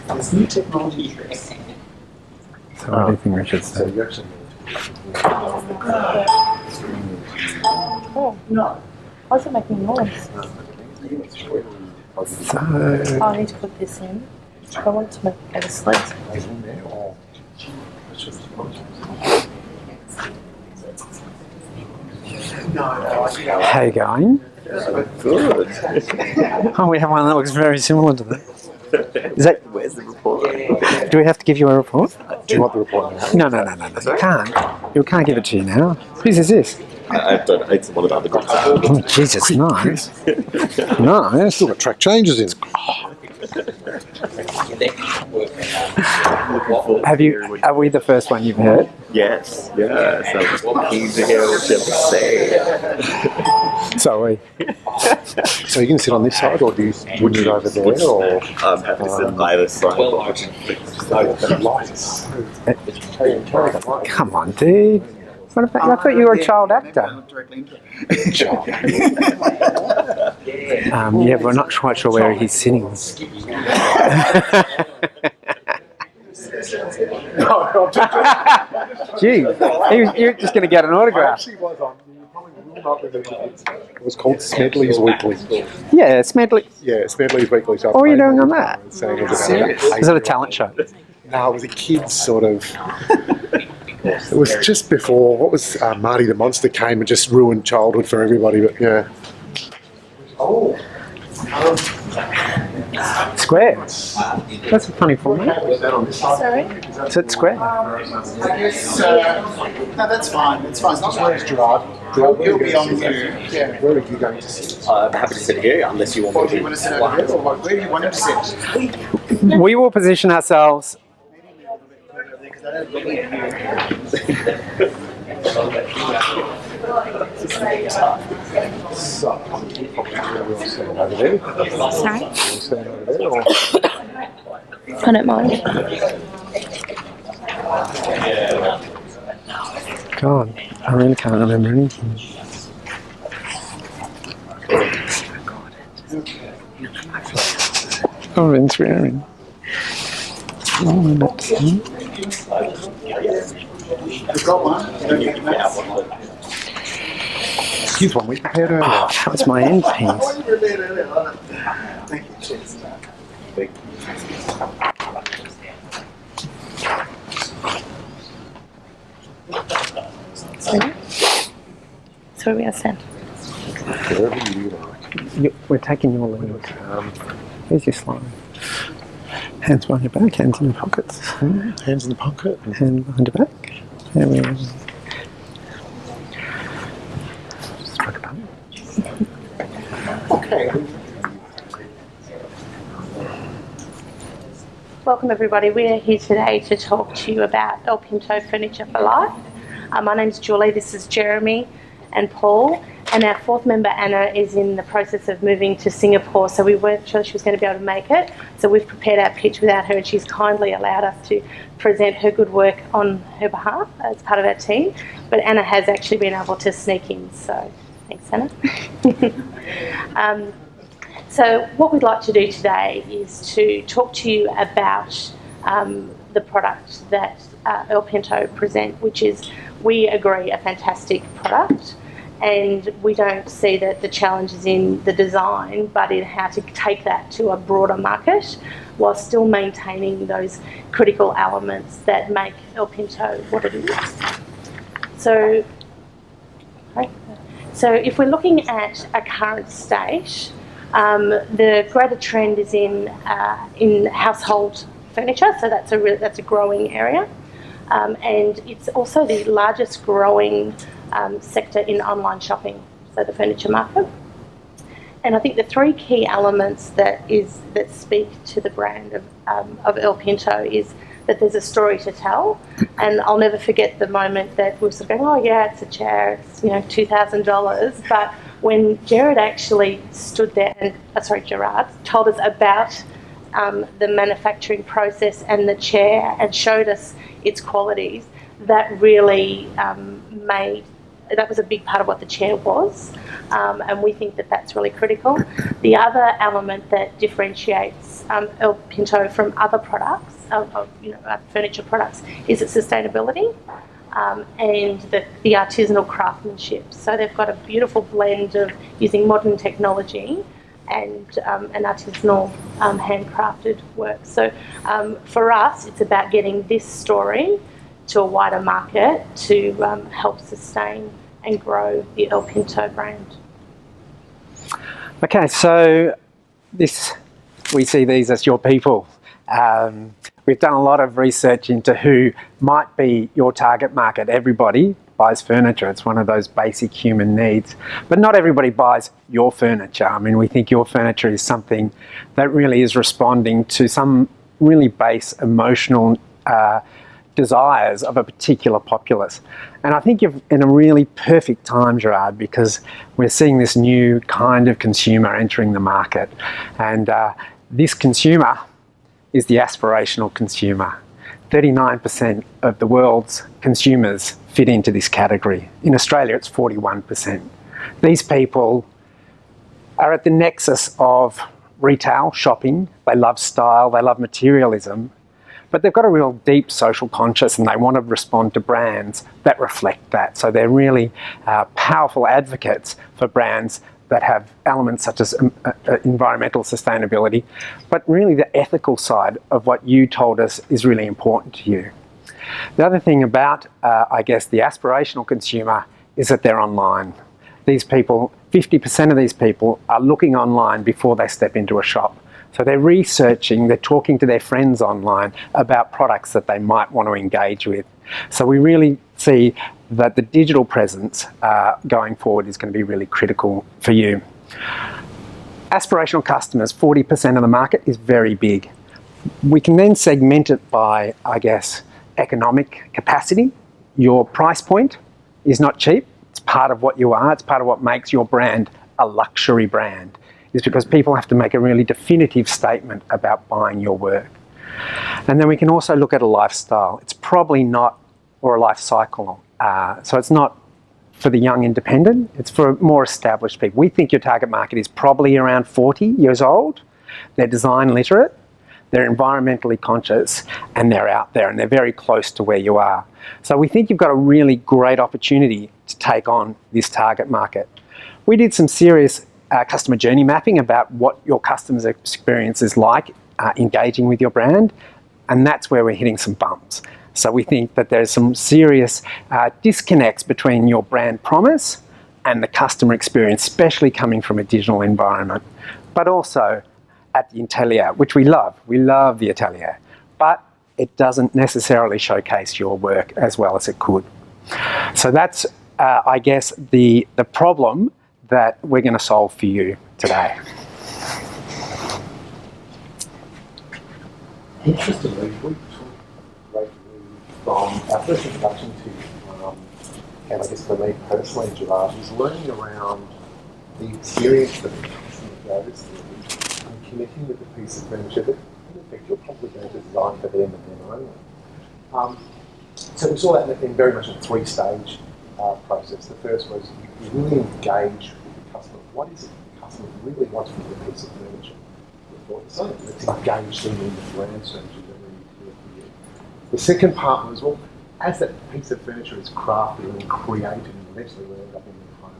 There's new technology. So what do you think we should say? Oh, No. why is it making noise? So, I need to put this in. I want to make it a slit. how you going? Good. Oh, we have one that looks very similar to that. Is that? Where's the report? Do we have to give you a report? Do you want the report now? No. You can't. You can't give it to you now. Whose is this? I don't know. It's one of the other groups. Oh, Jesus, nice. Nice. Still got track changes in. Have you? Are we the first one you've heard? Yes. Yes. I was keen to hear what you have to say. So we. So you can sit on this side, or do you would you go over there, or I'm happy to sit on either side. lights? Come on, dude. What about, I thought you were a child actor. Yeah, we're not quite sure where he's sitting. Gee, you're just going to get an autograph. It was called Smedley's Weekly. Yeah, Smedley. Yeah, Smedley's Weekly. So What were you doing on that? Saying it was about Is it a talent show? No, it was a kids sort of. It was just before, what was Marty the Monster came and just ruined childhood for everybody, but yeah. Square. That's a funny format. Sorry? Is it square? No, that's fine. It's fine. It's not Where's Gerard? He'll be on you. Yeah. Where are you going to sit? I'm happy to sit here unless you want Or me do you to. want to sit over here? Or where do you want him to sit? We will position ourselves. So, we'll stand over there. Sorry? We'll stand over there, or I don't mind. God, I really can't remember anything. Oh, been swearing. Oh, that's We've got one. You don't get that. here's one we prepared earlier. Oh, that was my end piece. Thank you. Cheers. Sorry? So where we are sent. Wherever you like. We're taking your lead. Here's your slide. Hands behind your back, hands in your pockets. Hands in the pocket. Hand behind your back. There we go. Strike a button. Okay. Welcome everybody. We're here today to talk to you about El Pinto Furniture for Life. My name's Julie, this is Jeremy and Paul, and our fourth member Anna is in the process of moving to Singapore, so we weren't sure she was going to be able to make it, so we've prepared our pitch without her and she's kindly allowed us to present her good work on her behalf as part of our team, but Anna has actually been able to sneak in, so thanks Anna. So what we'd like to do today is to talk to you about the product that El Pinto present, which is, we agree, a fantastic product, and we don't see that the challenge is in the design but in how to take that to a broader market while still maintaining those critical elements that make El Pinto what it is. So if we're looking at a current state, the greater trend is in household furniture, so that's a growing area, and it's also the largest growing sector in online shopping, so the furniture market. And I think the three key elements that speak to the brand of El Pinto is that there's a story to tell, and I'll never forget the moment that we were sort of going, oh yeah, it's a chair, it's $2,000, but when Gerard actually stood there and, Gerard told us about the manufacturing process and the chair and showed us its qualities, that really made that was a big part of what the chair was, and we think that that's really critical. The other element that differentiates El Pinto from other products, furniture products, is its sustainability. And the artisanal craftsmanship. So they've got a beautiful blend of using modern technology and an artisanal handcrafted work. So for us, it's about getting this story to a wider market to help sustain and grow the El Pinto brand. Okay, so we see these as your people. We've done a lot of research into who might be your target market. Everybody buys furniture. It's one of those basic human needs. But not everybody buys your furniture. I mean, we think your furniture is something that really is responding to some really base emotional desires of a particular populace. And I think you're in a really perfect time, Gerard, because we're seeing this new kind of consumer entering the market. And this consumer is the aspirational consumer. 39% of the world's consumers fit into this category. In Australia, it's 41%. These people are at the nexus of retail, shopping. They love style, they love materialism, but they've got a real deep social conscience and they want to respond to brands that reflect that. So they're really powerful advocates for brands that have elements such as environmental sustainability, but really the ethical side of what you told us is really important to you. The other thing about, I guess, the aspirational consumer is that they're online. These people, 50% of these people are looking online before they step into a shop. So they're researching, they're talking to their friends online about products that they might want to engage with. So we really see that the digital presence going forward is going to be really critical for you. Aspirational customers, 40% of the market is very big. We can then segment it by, I guess, economic capacity. Your price point is not cheap. It's part of what you are. It's part of what makes your brand a luxury brand, is because people have to make a really definitive statement about buying your work. And then we can also look at a lifestyle. It's probably not, or a life cycle. So it's not for the young independent, it's for more established people. We think your target market is probably around 40 years old. They're design literate, they're environmentally conscious, and they're out there and they're very close to where you are. So we think you've got a really great opportunity to take on this target market. We did some serious customer journey mapping about what your customers' experience is like engaging with your brand, and that's where we're hitting some bumps. So we think that there's some serious disconnects between your brand promise and the customer experience, especially coming from a digital environment, but also at the Atelier, which we love. We love the Atelier, but it doesn't necessarily showcase your work as well as it could. So that's, I guess, the problem that we're going to solve for you today. Interestingly, we took greatly from our first introduction to you, and I guess for me personally, Gerard, was learning around the experience that the customer goes through and connecting with the piece of furniture that, in effect, you're probably going to design for them and them only. So we saw that in very much a three-stage process. The first was you really engage with the customer. What is it the customer really wants from the piece of furniture? So let's engage them in the brand strategy that we need to do for you. The second part was, well, as that piece of furniture is crafted and created and eventually will end up in your home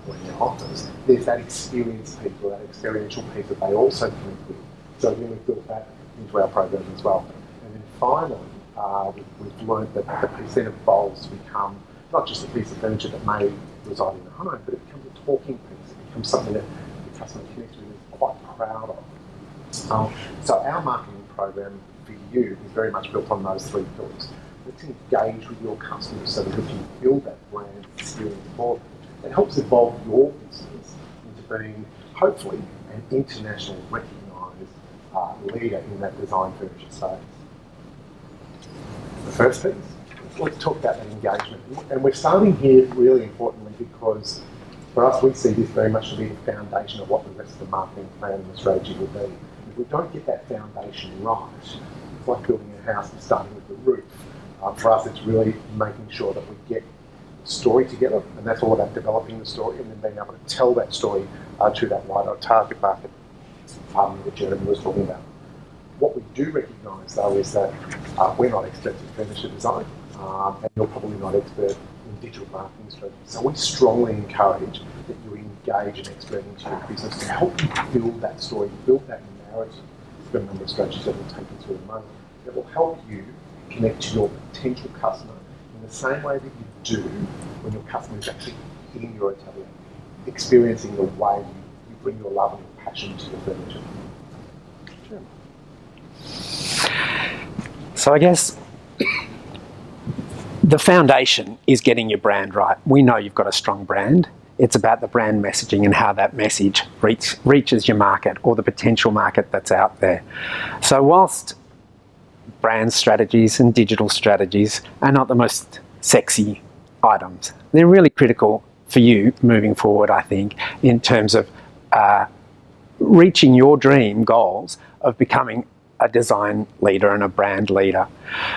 or in your office, there's that experience piece or that experiential piece that they also connect with. So then we've built that into our program as well. And then finally, we've learned that the piece then evolves to become not just a piece of furniture that may reside in the home, but it becomes a talking piece. It becomes something that the customer connects with and is quite proud of. So our marketing program for you is very much built on those three pillars. Let's engage with your customers so that we can build that brand experience for them. It helps evolve your business into being, hopefully, an international recognised leader in that design furniture space. The first piece, let's talk about that engagement. And we're starting here really importantly because for us, we see this very much to be the foundation of what the rest of the marketing plan and the strategy will be. If we don't get that foundation right, it's like building a house and starting with the roof. For us, it's really making sure that we get story together, and that's all about developing the story and then being able to tell that story to that wider target market that Jeremy was talking about. What we do recognise, though, is that we're not experts in furniture design, and you're probably not expert in digital marketing strategies. So we strongly encourage that you engage an expert into your business to help you build that story, build that narrative. There are a number of strategies that we'll take you through in a moment that will help you connect to your potential customer in the same way that you do when your customer is actually in your atelier, experiencing the way you bring your love and your passion to the furniture. So I guess the foundation is getting your brand right. We know you've got a strong brand. It's about the brand messaging and how that message reaches your market or the potential market that's out there. So whilst brand strategies and digital strategies are not the most sexy items, they're really critical for you moving forward, I think, in terms of reaching your dream goals of becoming a design leader and a brand leader.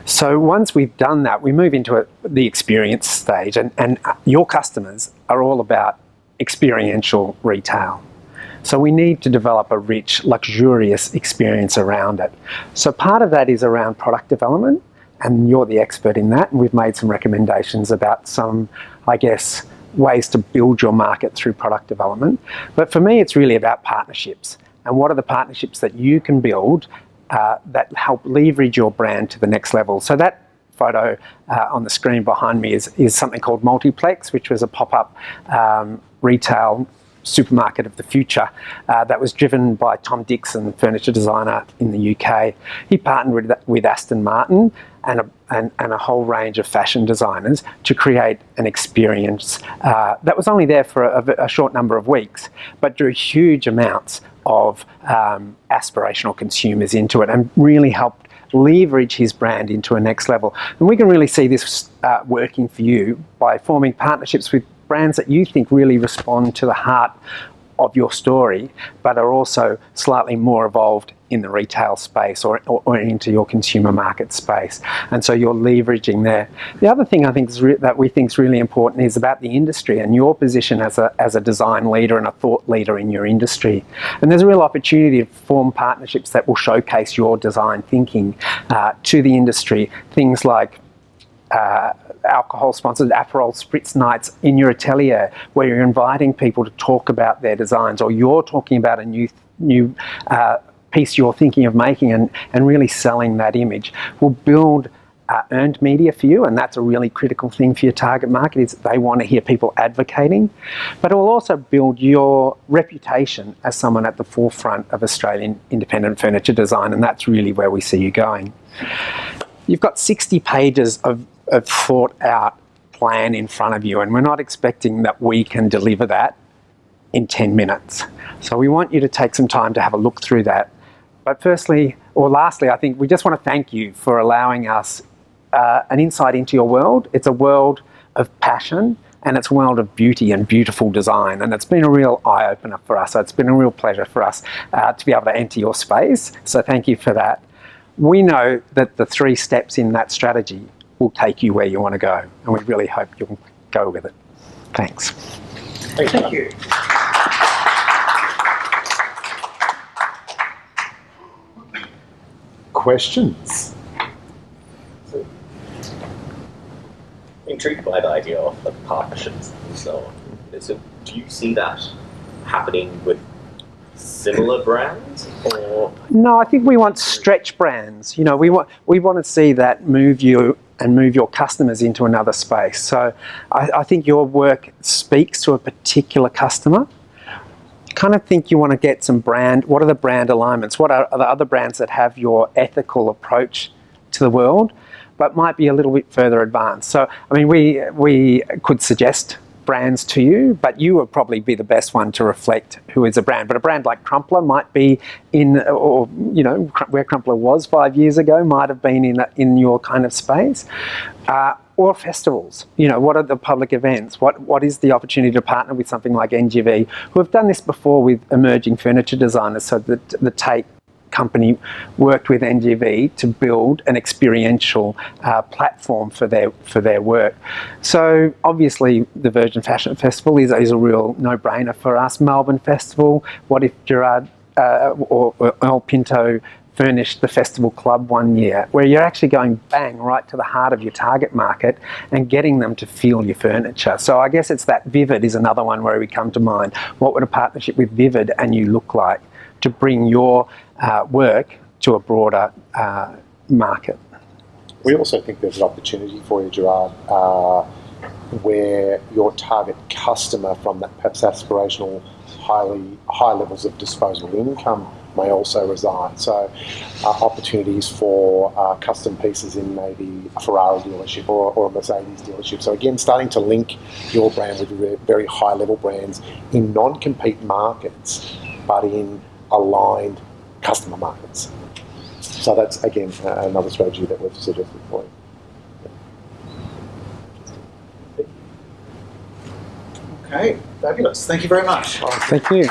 So once we've done that, we move into the experience stage, and your customers are all about experiential retail. So we need to develop a rich, luxurious experience around it. So part of that is around product development, and you're the expert in that, and we've made some recommendations about some, I guess, ways to build your market through product development. But for me, it's really about partnerships. And what are the partnerships that you can build that help leverage your brand to the next level? So that photo on the screen behind me is something called Multiplex, which was a pop-up retail supermarket of the future that was driven by Tom Dixon, furniture designer in the UK. He partnered with Aston Martin and a whole range of fashion designers to create an experience that was only there for a short number of weeks, but drew huge amounts of aspirational consumers into it and really helped leverage his brand into a next level. And we can really see this working for you by forming partnerships with brands that you think really respond to the heart of your story, but are also slightly more evolved in the retail space or into your consumer market space. And so you're leveraging there. The other thing I think that we think is really important is about the industry and your position as a design leader and a thought leader in your industry. And there's a real opportunity to form partnerships that will showcase your design thinking to the industry. Things like alcohol-sponsored Aperol Spritz nights in your atelier, where you're inviting people to talk about their designs, or you're talking about a new piece you're thinking of making and really selling that image. Will build earned media for you, and that's a really critical thing for your target market, is they want to hear people advocating. But it will also build your reputation as someone at the forefront of Australian independent furniture design, and that's really where we see you going. You've got 60 pages of thought out plan in front of you, and we're not expecting that we can deliver that in 10 minutes. So we want you to take some time to have a look through that. But firstly, or lastly, I think we just want to thank you for allowing us an insight into your world. It's a world of passion, and it's a world of beauty and beautiful design, and it's been a real eye-opener for us. So it's been a real pleasure for us to be able to enter your space. So thank you for that. We know that the 3 steps in that strategy will take you where you want to go, and we really hope you'll go with it. Thanks. Thank you. Questions? Intrigued by the idea of like partnerships and so on. So do you see that happening with similar brands, or? No, I think we want stretch brands. You know, we want to see that move you and move your customers into another space. So I think your work speaks to a particular customer. Kind of think you want to get some brand, what are the brand alignments? What are the other brands that have your ethical approach to the world, but might be a little bit further advanced? So, I mean, we could suggest brands to you, but you would probably be the best one to reflect who is a brand. But a brand like Crumpler might be in, or, you know, where Crumpler was 5 years ago, might have been in your kind of space. Or festivals, you know, what are the public events? What is the opportunity to partner with something like NGV, who have done this before with emerging furniture designers, so that the Tate company worked with NGV to build an experiential platform for their work. So obviously the Virgin Fashion Festival is a real no-brainer for us. Melbourne Festival, what if Gerard or El Pinto furnished the Festival Club one year, where you're actually going bang right to the heart of your target market and getting them to feel your furniture. So I guess it's that Vivid is another one where we come to mind. What would a partnership with Vivid and you look like to bring your work to a broader market? We also think there's an opportunity for you, Gerard, where your target customer from that perhaps aspirational, high levels of disposable income may also reside. So opportunities for custom pieces in maybe a Ferrari dealership or a Mercedes dealership. So again, starting to link your brand with very high level brands in non-compete markets, but in aligned customer markets. So that's, again, another strategy that we've suggested for you. Okay, fabulous. Thank you very much. Thank you.